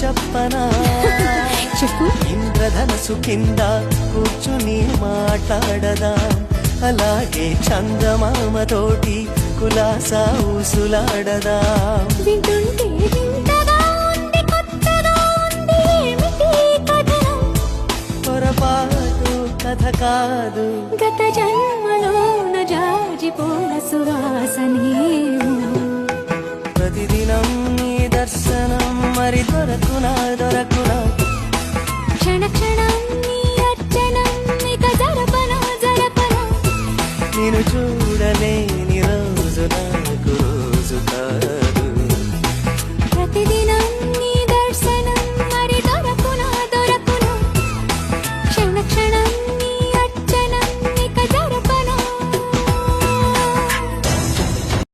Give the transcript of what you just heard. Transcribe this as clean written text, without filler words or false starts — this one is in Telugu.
చెప్పనా చెప్పు. ఇంద్రధనసు కింద కూర్చుని మాట్లాడదాం, అలాగే చందమామతోటి కులాసా ఊసులాడదాం. వింటుంటే వింతగా ఉంది, కొత్తగా ఉంది, ఏమిటి కథనం? పొరపాటు కథ కాదు, గత జన్మలోన జాజిపూల సువాసనే